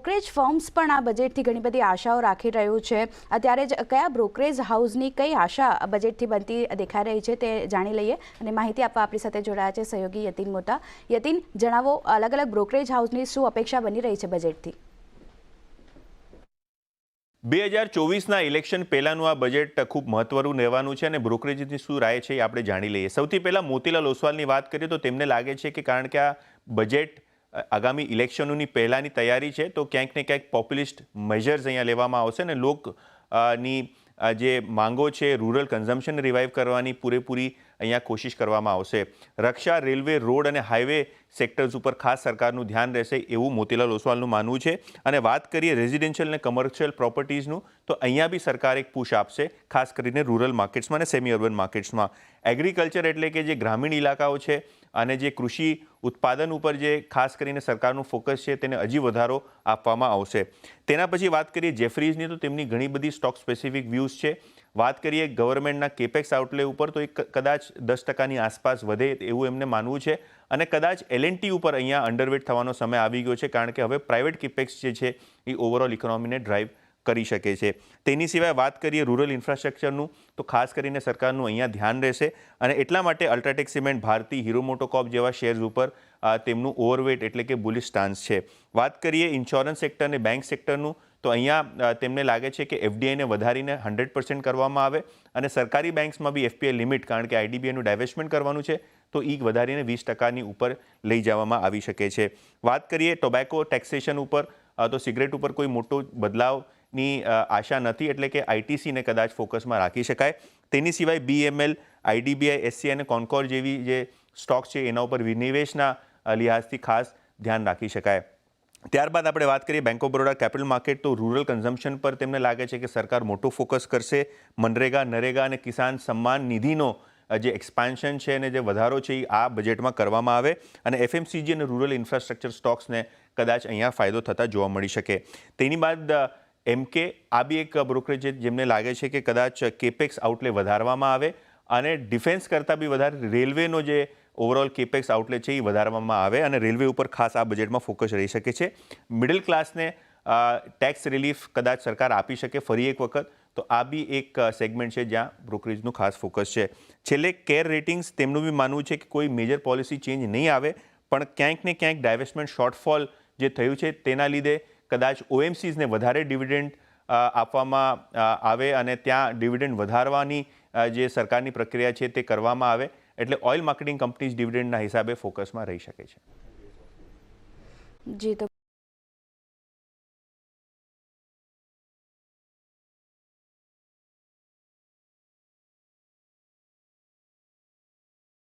Brokerage firms પણ આ બજેટથી ઘણી બધી આશાઓ રાખી રહ્યું છે। અત્યારે જ કયા બ્રોકરેજ હાઉસની કઈ આશા બજેટથી બનતી દેખાઈ રહી છે તે જાણી લઈએ અને માહિતી આપવા આપણી સાથે જોડાયા છે સહયોગી યતિન મોટા। યતિન, જણાવો, અલગ અલગ બ્રોકરેજ હાઉસની શું અપેક્ષા બની રહી છે બજેટથી? 2024ના ઇલેક્શન પહેલાનું આ બજેટ ખૂબ મહત્વનું રહેવાનું છે અને બ્રોકરેજની શું રાય છે એ આપણે જાણી લઈએ। સૌથી પહેલાં મોતીલાલ ઓસવાલની વાત કરીએ તો તેમને લાગે છે કે કારણ કે આ બજેટ આગામી ઇલેક્શનોની પહેલાંની તૈયારી છે તો ક્યાંક ને ક્યાંક પોપ્યુલિસ્ટ મેજર્સ અહીંયા લેવામાં આવશે અને લોકની જે માંગો છે રૂરલ કન્ઝમ્પશન રિવાઇવ કરવાની પૂરેપૂરી અહીંયા કોશિશ કરવામાં આવશે। રક્ષા, રેલવે, રોડ અને હાઈવે સેક્ટર્સ ઉપર ખાસ સરકારનું ધ્યાન રહેશે એવું મોતીલાલ ઓસવાલનું માનવું છે। અને વાત કરીએ રેઝિડેન્શિયલ અને કમર્શિયલ પ્રોપર્ટીઝનું તો અહીંયા બી સરકાર એક પુશ આપશે, ખાસ કરીને રૂરલ માર્કેટ્સમાં અને સેમી અર્બન માર્કેટ્સમાં। એગ્રીકલ્ચર એટલે કે જે ગ્રામીણ ઇલાકાઓ છે અને જે કૃષિ ઉત્પાદન ઉપર જે ખાસ કરીને સરકારનું ફોકસ છે તેને હજી વધારો આપવામાં આવશે। તેના પછી વાત કરીએ જેફરીઝની તો તેમની ઘણી બધી સ્ટોક સ્પેસિફિક વ્યૂઝ છે। વાત કરીએ ગવર્મેન્ટના કેપેક્સ આઉટલે ઉપર તો એક કદાચ 10%ની આસપાસ વધે એવું એમને માનવું છે અને કદાચ L&T ઉપર અહીંયા અંડરવેટ થવાનો સમય આવી ગયો છે કારણ કે હવે પ્રાઇવેટ કેપેક્સ જે છે એ ઓવરઓલ ઇકોનોમીને ડ્રાઈવ કરી શકે છે। તેની સિવાય વાત કરીએ રૂરલ ઇન્ફ્રાસ્ટ્રક્ચરનું તો ખાસ કરીને સરકારનું અહીંયા ધ્યાન રહેશે અને એટલા માટે UltraTech cement, Bharti, Hero MotoCorp જેવા શેર્સ ઉપર તેમનું ઓવરવેટ એટલે કે બુલિશ સ્ટાન્સ છે। વાત કરીએ ઇન્સ્યોરન્સ સેક્ટર અને બેંક સેક્ટરનું તો અહીંયા તેમને લાગે છે કે FDIને વધારીને 100% કરવામાં આવે અને સરકારી બેંક્સમાં બી FPI લિમિટ, કારણ કે IDBIનું ડાયવેસ્ટમેન્ટ કરવાનું છે તો એ વધારીને 20%ની ઉપર લઈ જવામાં આવી શકે છે। વાત કરીએ ટોબેકો ટેક્સેશન ઉપર તો સિગરેટ ઉપર કોઈ મોટો બદલાવની આશા નથી એટલે કે ITCને કદાચ ફોકસમાં રાખી શકાય। તેની સિવાય BML, IDBI, SCI અને કોન્કોર જેવી જે સ્ટોક છે એના ઉપર વિનિવેશના લિહાઝથી ખાસ ધ્યાન રાખી શકાય। ત્યારબાદ આપણે વાત કરીએ bank of Baroda capital market તો રૂરલ કન્ઝમ્પશન પર તેમને લાગે છે કે સરકાર મોટો ફોકસ કરશે। મનરેગા, નરેગા અને કિસાન સન્માન નિધિનો જે એક્સપાન્શન છે અને જે વધારો છે એ આ બજેટમાં કરવામાં આવે અને FMCG અને રૂરલ ઇન્ફ્રાસ્ટ્રક્ચર સ્ટોક્સને કદાચ અહીંયા ફાયદો થતા જોવા મળી શકે। તેની બાદ MK આ બી એક બ્રોકરેજ છે જેમને લાગે છે કે કદાચ કેપેક્સ આઉટલે વધારવામાં આવે અને ડિફેન્સ કરતાં બી વધારે રેલવેનો જે ઓવરઓલ કેપેક્સ આઉટલે છે એ વધારવામાં આવે અને રેલવે ઉપર ખાસ આ બજેટમાં ફોકસ રહી શકે છે। મિડલ ક્લાસને ટેક્સ રિલીફ કદાચ સરકાર આપી શકે ફરી એક વખત તો આ બી એક સેગમેન્ટ છે જ્યાં બ્રોકરેજનું ખાસ ફોકસ છે। છેલ્લે કેર રેટિંગ્સ, તેમનું બી માનવું છે કે કોઈ મેજર પોલિસી ચેન્જ નહીં આવે પણ ક્યાંક ને ક્યાંક ડાયવેસ્ટમેન્ટ શોર્ટફોલ જે થયું છે તેના લીધે કદાચ OMCsને વધારે ડિવિડન્ડ આપવામાં આવે અને ત્યાં ડિવિડન્ડ વધારવાની જે સરકારની પ્રક્રિયા છે તે કરવામાં આવે એટલે ઓઇલ માર્કેટિંગ કંપનીઝ ડિવિડન્ડના હિસાબે ફોકસમાં રહી શકે છે। જી, તો